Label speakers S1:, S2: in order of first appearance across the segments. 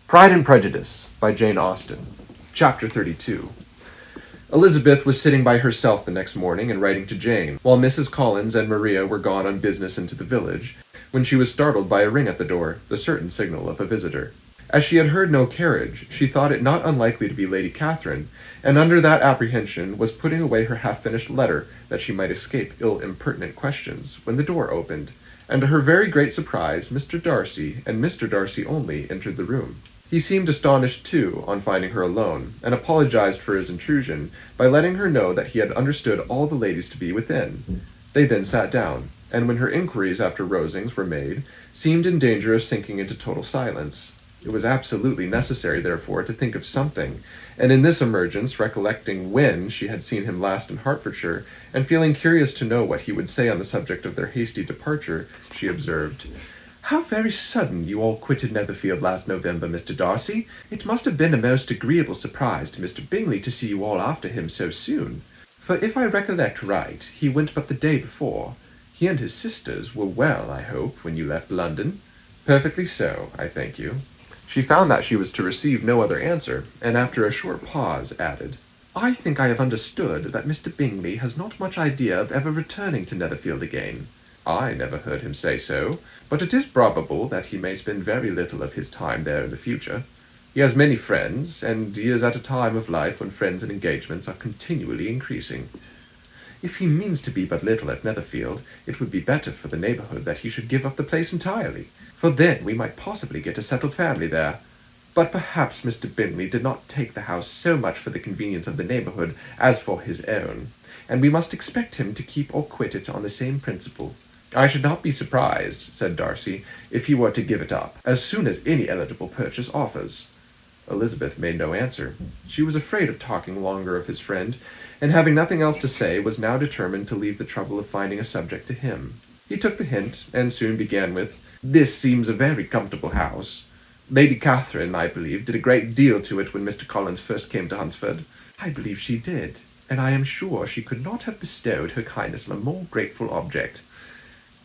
S1: Pride and Prejudice by Jane Austen. Chapter 32. Elizabeth was sitting by herself the next morning and writing to Jane, while Mrs. Collins and Maria were gone on business into the village, when she was startled by a ring at the door, the certain signal of a visitor. As she had heard no carriage, she thought it not unlikely to be Lady Catherine, and under that apprehension was putting away her half-finished letter, that she might escape impertinent questions, when the door opened, and to her very great surprise, Mr. Darcy, and Mr. Darcy only, entered the room. He seemed astonished, too, on finding her alone, and apologized for his intrusion by letting her know that he had understood all the ladies to be within. They then sat down, and when her inquiries after Rosings were made, seemed in danger of sinking into total silence. It was absolutely necessary, therefore, to think of something, and in this emergence, recollecting when she had seen him last in Hertfordshire, and feeling curious to know what he would say on the subject of their hasty departure, she observed, "How very sudden you all quitted Netherfield last November, Mr. Darcy. It must have been a most agreeable surprise to Mr. Bingley to see you all after him so soon. For if I recollect right, he went but the day before. He and his sisters were well, I hope, when you left London?" "Perfectly so, I thank you." She found that she was to receive no other answer, and after a short pause added, "I think I have understood that Mr. Bingley has not much idea of ever returning to Netherfield again." "I never heard him say so, but it is probable that he may spend very little of his time there in the future. He has many friends, and he is at a time of life when friends and engagements are continually increasing." "If he means to be but little at Netherfield, it would be better for the neighbourhood that he should give up the place entirely, for then we might possibly get a settled family there. But perhaps Mr. Bingley did not take the house so much for the convenience of the neighbourhood as for his own, and we must expect him to keep or quit it on the same principle." "I should not be surprised," said Darcy, "if he were to give it up, as soon as any eligible purchase offers." Elizabeth made no answer. She was afraid of talking longer of his friend, and having nothing else to say, was now determined to leave the trouble of finding a subject to him. He took the hint, and soon began with, "This seems a very comfortable house. Lady Catherine, I believe, did a great deal to it when Mr. Collins first came to Hunsford." "I believe she did, and I am sure she could not have bestowed her kindness on a more grateful object."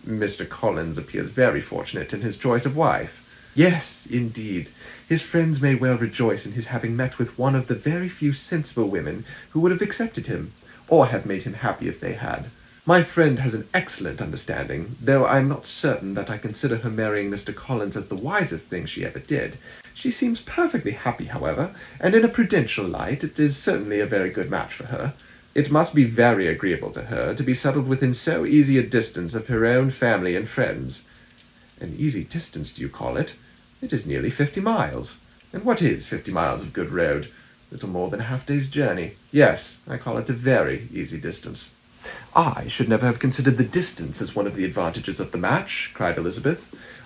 S1: "Mr. Collins appears very fortunate in his choice of wife." "Yes, indeed. His friends may well rejoice in his having met with one of the very few sensible women who would have accepted him, or have made him happy if they had. My friend has an excellent understanding, though I am not certain that I consider her marrying Mr. Collins as the wisest thing she ever did. She seems perfectly happy, however, and in a prudential light it is certainly a very good match for her. It must be very agreeable to her to be settled within so easy a distance of her own family and friends." "An easy distance, do you call it? It is nearly 50 miles. And what is 50 miles of good road? Little more than a half-day's journey. Yes, I call it a very easy distance." "I should never have considered the distance as one of the advantages of the match," cried Elizabeth.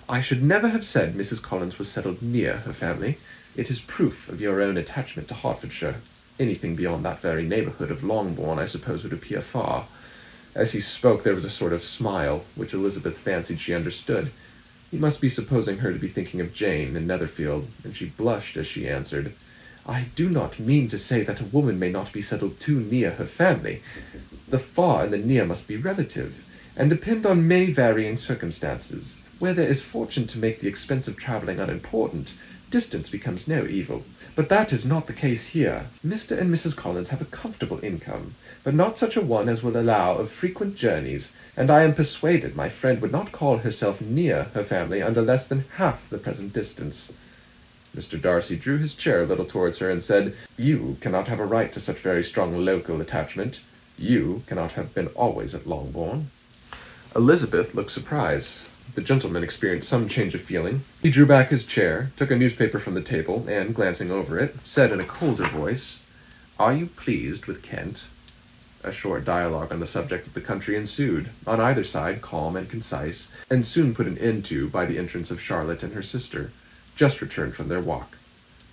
S1: "I should never have said Mrs. Collins was settled near her family. It is proof of your own attachment to Hertfordshire. Anything beyond that very neighbourhood of Longbourn, I suppose, would appear far." As he spoke, there was a sort of smile, which Elizabeth fancied she understood. He must be supposing her to be thinking of Jane and Netherfield, and she blushed as she answered, "I do not mean to say that a woman may not be settled too near her family. The far and the near must be relative, and depend on many varying circumstances. Where there is fortune to make the expense of travelling unimportant, distance becomes no evil. But that is not the case here. Mr. and Mrs. Collins have a comfortable income, but not such a one as will allow of frequent journeys, and I am persuaded my friend would not call herself near her family under less than half the present distance." Mr. Darcy drew his chair a little towards her and said, "You cannot have a right to such very strong local attachment. You cannot have been always at Longbourn." Elizabeth looked surprised. The gentleman experienced some change of feeling. He drew back his chair, took a newspaper from the table, and, glancing over it, said in a colder voice, "Are you pleased with Kent?" A short dialogue on the subject of the country ensued, on either side calm and concise, and soon put an end to by the entrance of Charlotte and her sister, just returned from their walk.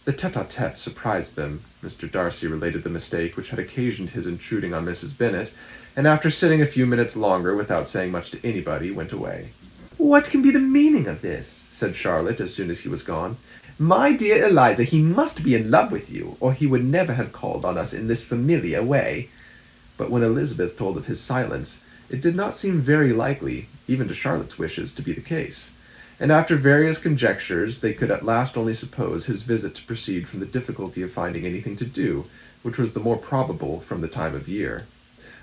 S1: The tete-a-tete surprised them. Mr. Darcy related the mistake which had occasioned his intruding on Mrs. Bennet, and after sitting a few minutes longer without saying much to anybody, went away. "What can be the meaning of this?" said Charlotte, as soon as he was gone. "My dear Eliza, he must be in love with you, or he would never have called on us in this familiar way." But when Elizabeth told of his silence, it did not seem very likely, even to Charlotte's wishes, to be the case. and after various conjectures they could at last only suppose his visit to proceed from the difficulty of finding anything to do, which was the more probable from the time of year.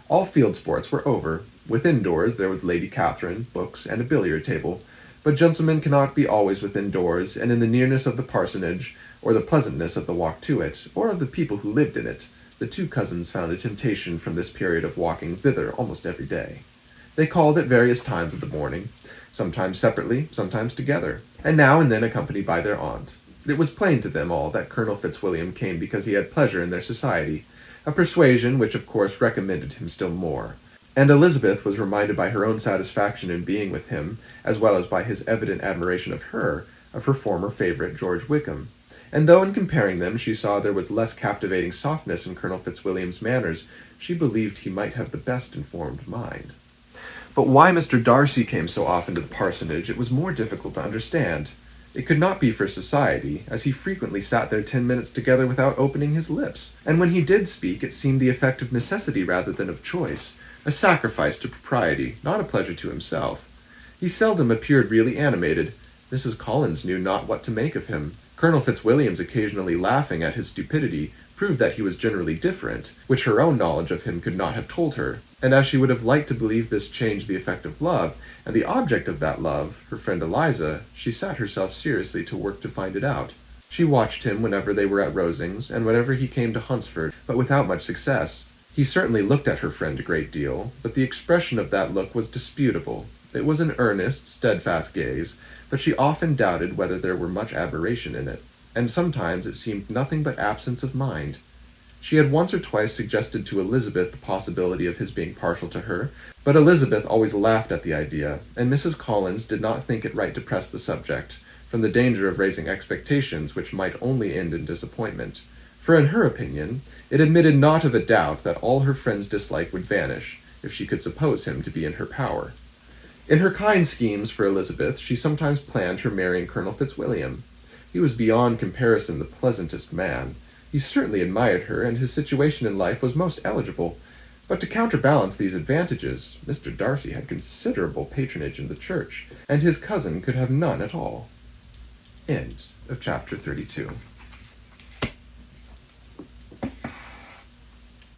S1: All field sports were over. Within doors there was Lady Catherine, books, and a billiard table, but gentlemen cannot be always within doors, and in the nearness of the parsonage, or the pleasantness of the walk to it, or of the people who lived in it, the two cousins found a temptation from this period of walking thither almost every day. They called at various times of the morning, sometimes separately, sometimes together, and now and then accompanied by their aunt. It was plain to them all that Colonel Fitzwilliam came because he had pleasure in their society, a persuasion which of course recommended him still more, and Elizabeth was reminded by her own satisfaction in being with him, as well as by his evident admiration of her former favourite George Wickham, and though in comparing them she saw there was less captivating softness in Colonel Fitzwilliam's manners, she believed he might have the best informed mind. But why Mr. Darcy came so often to the parsonage it was more difficult to understand. It could not be for society, as he frequently sat there 10 minutes together without opening his lips, and when he did speak it seemed the effect of necessity rather than of choice, a sacrifice to propriety, not a pleasure to himself. He seldom appeared really animated. Mrs. Collins knew not what to make of him. Colonel Fitzwilliam's occasionally laughing at his stupidity proved that he was generally different, which her own knowledge of him could not have told her, and as she would have liked to believe this changed the effect of love, and the object of that love, her friend Eliza, she set herself seriously to work to find it out. She watched him whenever they were at Rosings, and whenever he came to Hunsford, but without much success. He certainly looked at her friend a great deal, but the expression of that look was disputable. It was an earnest, steadfast gaze, but she often doubted whether there were much admiration in it, and sometimes it seemed nothing but absence of mind. She had once or twice suggested to Elizabeth the possibility of his being partial to her, but Elizabeth always laughed at the idea, and Mrs. Collins did not think it right to press the subject, from the danger of raising expectations which might only end in disappointment, for in her opinion it admitted not of a doubt that all her friend's dislike would vanish, if she could suppose him to be in her power. In her kind schemes for Elizabeth, she sometimes planned her marrying Colonel Fitzwilliam. He was beyond comparison the pleasantest man. He certainly admired her, and his situation in life was most eligible. But to counterbalance these advantages, Mr. Darcy had considerable patronage in the church, and his cousin could have none at all. End of chapter 32.